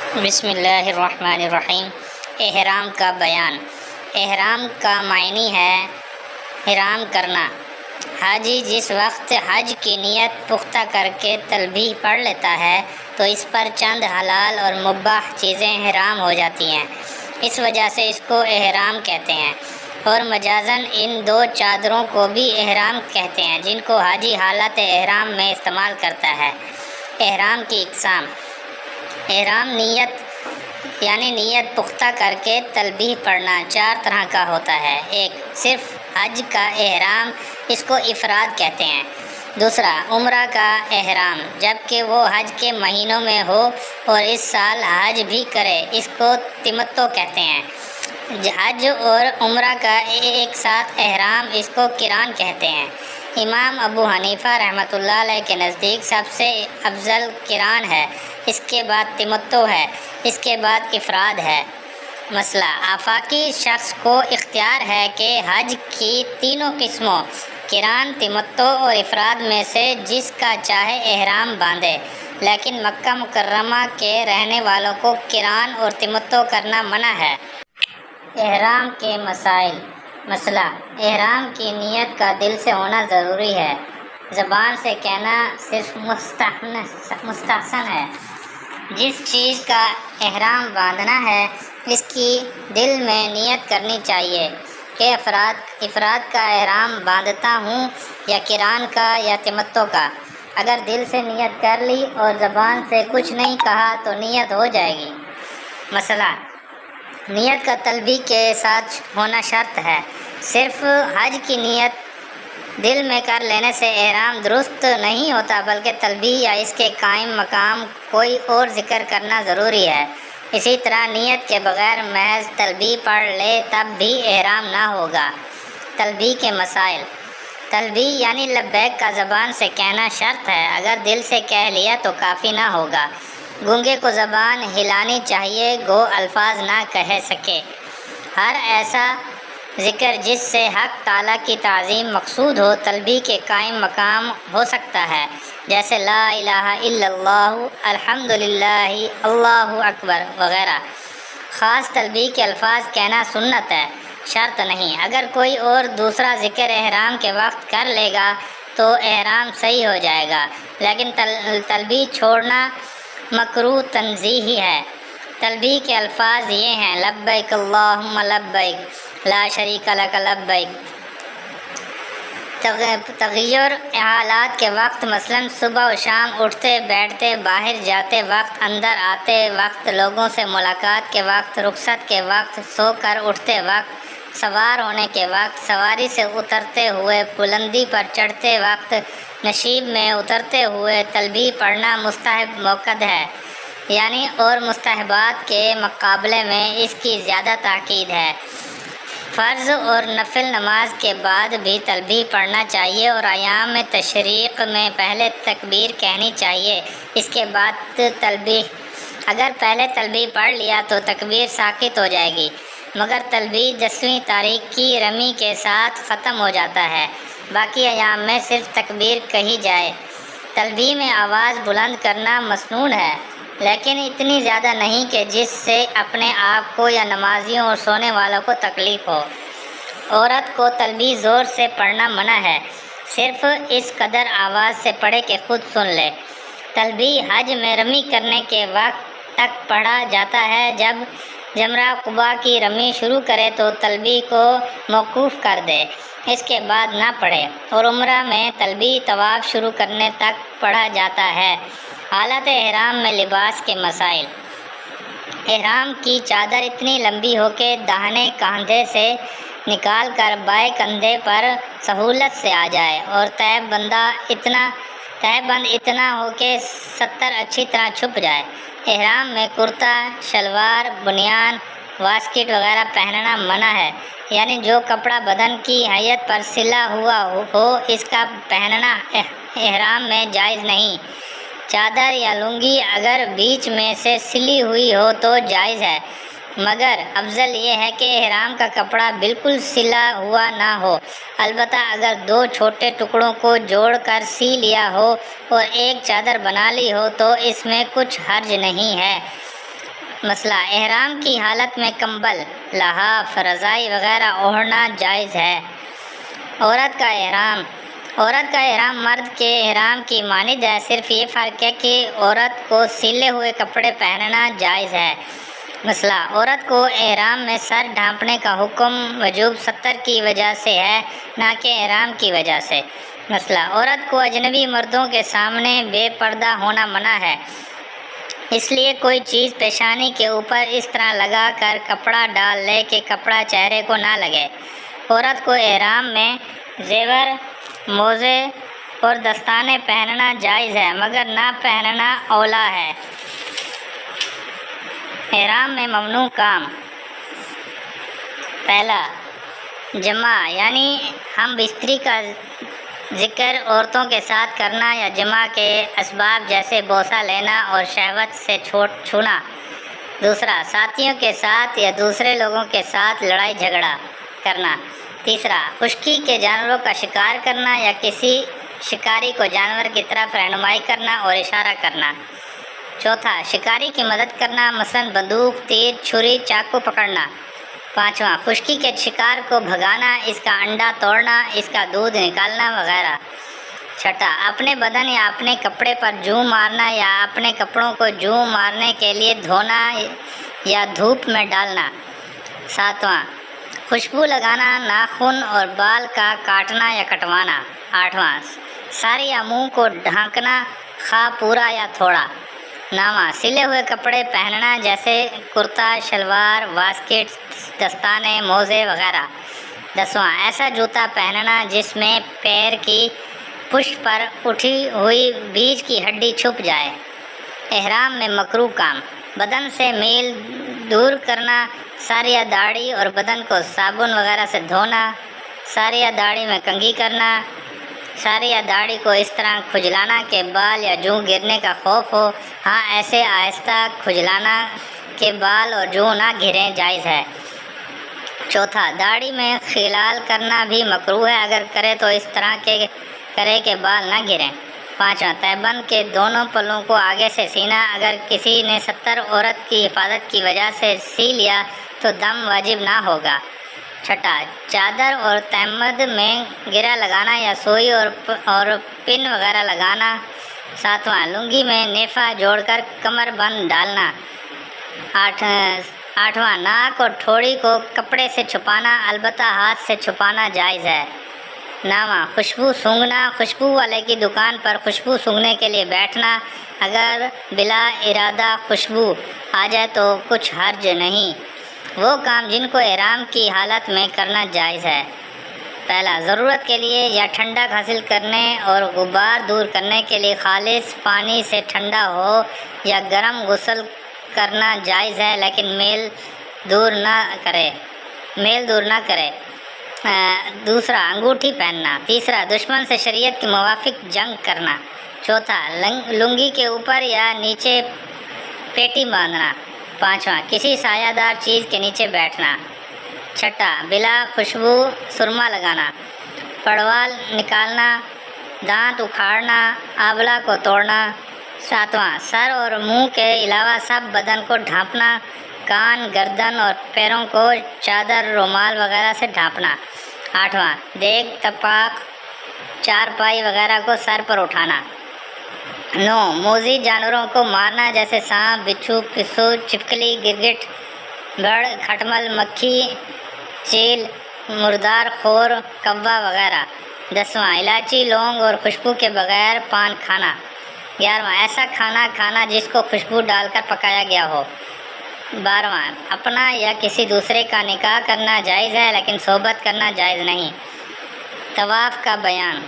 بسم اللہ الرحمن الرحیم۔ احرام کا بیان۔ احرام کا معنی ہے احرام کرنا۔ حاجی جس وقت حج کی نیت پختہ کر کے تلبیہ پڑھ لیتا ہے تو اس پر چند حلال اور مباح چیزیں حرام ہو جاتی ہیں، اس وجہ سے اس کو احرام کہتے ہیں۔ اور مجازاً ان دو چادروں کو بھی احرام کہتے ہیں جن کو حاجی حالت احرام میں استعمال کرتا ہے۔ احرام کی اقسام۔ احرام نیت یعنی نیت پختہ کر کے تلبیہ پڑھنا 4 طرح کا ہوتا ہے۔ ایک، صرف حج کا احرام، اس کو افراد کہتے ہیں۔ دوسرا، عمرہ کا احرام، جبکہ وہ حج کے مہینوں میں ہو اور اس سال حج بھی کرے، اس کو تمتع کہتے ہیں۔ حج اور عمرہ کا ایک ساتھ احرام، اس کو قران کہتے ہیں۔ امام ابو حنیفہ رحمۃ اللہ علیہ کے نزدیک سب سے افضل قران ہے، اس کے بعد تمتع ہے، اس کے بعد افراد ہے۔ مسئلہ، آفاقی شخص کو اختیار ہے کہ حج کی تینوں قسموں قران، تمتع اور افراد میں سے جس کا چاہے احرام باندھے، لیکن مکہ مکرمہ کے رہنے والوں کو قران اور تمتع کرنا منع ہے۔ احرام کے مسائل۔ مسئلہ، احرام کی نیت کا دل سے ہونا ضروری ہے، زبان سے کہنا صرف مستحسن ہے۔ جس چیز کا احرام باندھنا ہے اس کی دل میں نیت کرنی چاہیے کہ افراد کا احرام باندھتا ہوں، یا قران کا یا تمتع کا۔ اگر دل سے نیت کر لی اور زبان سے کچھ نہیں کہا تو نیت ہو جائے گی۔ مسئلہ، نیت کا تلبیہ کے ساتھ ہونا شرط ہے۔ صرف حج کی نیت دل میں کر لینے سے احرام درست نہیں ہوتا، بلکہ تلبیہ یا اس کے قائم مقام کوئی اور ذکر کرنا ضروری ہے۔ اسی طرح نیت کے بغیر محض تلبیہ پڑھ لے تب بھی احرام نہ ہوگا۔ تلبیہ کے مسائل۔ تلبیہ یعنی لبیک کا زبان سے کہنا شرط ہے، اگر دل سے کہہ لیا تو کافی نہ ہوگا۔ گونگے کو زبان ہلانی چاہیے، گو الفاظ نہ کہہ سکے۔ ہر ایسا ذکر جس سے حق تعالیٰ کی تعظیم مقصود ہو تلبیہ کے قائم مقام ہو سکتا ہے، جیسے لا الہ الا اللہ، الحمدللہ، اللہ اکبر وغیرہ۔ خاص تلبیہ کے الفاظ کہنا سنت ہے، شرط نہیں۔ اگر کوئی اور دوسرا ذکر احرام کے وقت کر لے گا تو احرام صحیح ہو جائے گا، لیکن تلبیہ چھوڑنا مکروہ تنزیہی ہے۔ تلبیہ کے الفاظ یہ ہیں: لبیک اللہم لبیک، لا شریک لک لبیک۔ تغیر حالات کے وقت، مثلا صبح و شام، اٹھتے بیٹھتے، باہر جاتے وقت، اندر آتے وقت، لوگوں سے ملاقات کے وقت، رخصت کے وقت، سو کر اٹھتے وقت، سوار ہونے کے وقت، سواری سے اترتے ہوئے، بلندی پر چڑھتے وقت، نشیب میں اترتے ہوئے تلبیہ پڑھنا مستحب موقد ہے، یعنی اور مستحبات کے مقابلے میں اس کی زیادہ تاکید ہے۔ فرض اور نفل نماز کے بعد بھی تلبیہ پڑھنا چاہیے، اور ایام تشریق میں پہلے تکبیر کہنی چاہیے، اس کے بعد تلبیہ۔ اگر پہلے تلبیہ پڑھ لیا تو تکبیر ساقط ہو جائے گی، مگر تلبیہ 10ویں تاریخ کی رمی کے ساتھ ختم ہو جاتا ہے، باقی ایام میں صرف تکبیر کہی جائے۔ تلبیہ میں آواز بلند کرنا مسنون ہے، لیکن اتنی زیادہ نہیں کہ جس سے اپنے آپ کو یا نمازیوں اور سونے والوں کو تکلیف ہو۔ عورت کو تلبیہ زور سے پڑھنا منع ہے، صرف اس قدر آواز سے پڑھے کہ خود سن لے۔ تلبیہ حج میں رمی کرنے کے وقت تک پڑھا جاتا ہے، جب جمرہ عقبہ کی رمی شروع کرے تو تلبیہ کو موقوف کر دے، اس کے بعد نہ پڑھے، اور عمرہ میں تلبیہ طواف شروع کرنے تک پڑھا جاتا ہے۔ حالت احرام میں لباس کے مسائل۔ احرام کی چادر اتنی لمبی ہو کہ داہنے کاندھے سے نکال کر بائیں کندھے پر سہولت سے آ جائے، اور تہہ بند اتنا ہو کہ ستر اچھی طرح چھپ جائے۔ احرام میں کرتا، شلوار، بنیان، واسکٹ وغیرہ پہننا منع ہے، یعنی جو کپڑا بدن کی ہیئت پر سلا ہوا ہو اس کا پہننا احرام میں جائز نہیں۔ چادر یا لنگی اگر بیچ میں سے سلی ہوئی ہو تو جائز ہے، مگر افضل یہ ہے کہ احرام کا کپڑا بالکل سلا ہوا نہ ہو، البتہ اگر 2 چھوٹے ٹکڑوں کو جوڑ کر سی لیا ہو اور ایک چادر بنا لی ہو تو اس میں کچھ حرج نہیں ہے۔ مسئلہ احرام کی حالت میں کمبل، لحاف، رضائی وغیرہ اوڑھنا جائز ہے۔ عورت کا احرام مرد کے احرام کی مانند ہے، صرف یہ فرق ہے کہ عورت کو سلے ہوئے کپڑے پہننا جائز ہے۔ مسئلہ عورت کو احرام میں سر ڈھانپنے کا حکم وجوب ستر کی وجہ سے ہے، نہ کہ احرام کی وجہ سے۔ مسئلہ عورت کو اجنبی مردوں کے سامنے بے پردہ ہونا منع ہے، اس لیے کوئی چیز پیشانی کے اوپر اس طرح لگا کر کپڑا ڈال لے کہ کپڑا چہرے کو نہ لگے۔ عورت کو احرام میں زیور، موزے اور دستانے پہننا جائز ہے، مگر نہ پہننا اولیٰ ہے۔ احرام میں ممنوع کام: پہلا، جماع یعنی ہم بستری کا ذکر عورتوں کے ساتھ کرنا یا جماع کے اسباب جیسے بوسہ لینا اور شہوت سے چھونا۔ دوسرا، ساتھیوں کے ساتھ یا دوسرے لوگوں کے ساتھ لڑائی جھگڑا کرنا۔ تیسرا، خشکی کے جانوروں کا شکار کرنا یا کسی شکاری کو جانور کی طرف رہنمائی کرنا اور اشارہ کرنا۔ چوتھا، شکاری کی مدد کرنا، مثلاً بندوق، تیر، چھری، چاقو پکڑنا۔ پانچواں، خشکی کے شکار کو بھگانا، اس کا انڈا توڑنا، اس کا دودھ نکالنا وغیرہ۔ چھٹا، اپنے بدن یا اپنے کپڑے پر جوں مارنا یا اپنے کپڑوں کو جوں مارنے کے لیے دھونا یا دھوپ میں ڈالنا۔ ساتواں، خوشبو لگانا، ناخن اور بال کا کاٹنا یا کٹوانا۔ آٹھواں، سر یا منہ کو ڈھانکنا، خواہ پورا یا تھوڑا۔ نواں، سلے ہوئے کپڑے پہننا جیسے کرتا، شلوار، واسکٹ، دستانے، موزے وغیرہ۔ دسواں، ایسا جوتا پہننا جس میں پیر کی پشت پر اٹھی ہوئی بیچ کی ہڈی چھپ جائے۔ احرام میں مکروہ کام: بدن سے میل دور کرنا، سر یا داڑھی اور بدن کو صابن وغیرہ سے دھونا، سر یا داڑھی میں کنگھی کرنا، سر یا داڑھی کو اس طرح کھجلانا کہ بال یا جوں گرنے کا خوف ہو، ہاں ایسے آہستہ کھجلانا کہ بال اور جوں نہ گریں جائز ہے۔ چوتھا، داڑھی میں خلال کرنا بھی مکروہ ہے، اگر کرے تو اس طرح کرے کہ بال نہ گریں۔ پانچواں، تہبند کے دونوں پلوں کو آگے سے سینا، اگر کسی نے 70 عورت کی حفاظت کی وجہ سے سی لیا تو دم واجب نہ ہوگا۔ چھٹا، چادر اور تہمد میں گرہ لگانا یا سوئی اور پن وغیرہ لگانا۔ ساتواں، لنگی میں نیفا جوڑ کر کمر بند ڈالنا۔ آٹھواں، ناک اور ٹھوڑی کو کپڑے سے چھپانا، البتہ ہاتھ سے چھپانا جائز ہے۔ نواں، خوشبو سونگھنا، خوشبو والے کی دکان پر خوشبو سونگھنے کے لیے بیٹھنا، اگر بلا ارادہ خوشبو آ جائے تو کچھ حرج نہیں۔ وہ کام جن کو احرام کی حالت میں کرنا جائز ہے: پہلا، ضرورت کے لیے یا ٹھنڈک حاصل کرنے اور غبار دور کرنے کے لیے خالص پانی سے ٹھنڈا ہو یا گرم غسل کرنا جائز ہے، لیکن میل دور نہ کرے۔ دوسرا، انگوٹھی پہننا۔ تیسرا، دشمن سے شریعت کے موافق جنگ کرنا۔ چوتھا، لنگی کے اوپر یا نیچے پیٹی باندھنا۔ پانچواں، کسی سایہ دار چیز کے نیچے بیٹھنا۔ چھٹا، بلا خوشبو سرما لگانا، پڑوال نکالنا، دانت اکھاڑنا، آبلہ کو توڑنا۔ ساتواں، سر اور منہ کے علاوہ سب بدن کو ڈھانپنا، کان، گردن اور پیروں کو چادر، رومال وغیرہ سے ڈھانپنا۔ آٹھواں، دیگ، تپاک، چارپائی وغیرہ کو سر پر اٹھانا۔ 9، موذی جانوروں کو مارنا جیسے سانپ، بچھو، پسو، چھپکلی، گرگٹ، گھڑ، کھٹمل، مکھی، چیل، مردار خور، کوا وغیرہ۔ 10واں، الائچی، لونگ اور خوشبو کے بغیر پان کھانا۔ 11واں، ایسا کھانا کھانا جس کو خوشبو ڈال کر پکایا گیا ہو۔ 12واں، اپنا یا کسی دوسرے کا نکاح کرنا جائز ہے لیکن صحبت کرنا جائز نہیں۔ طواف کا بیان: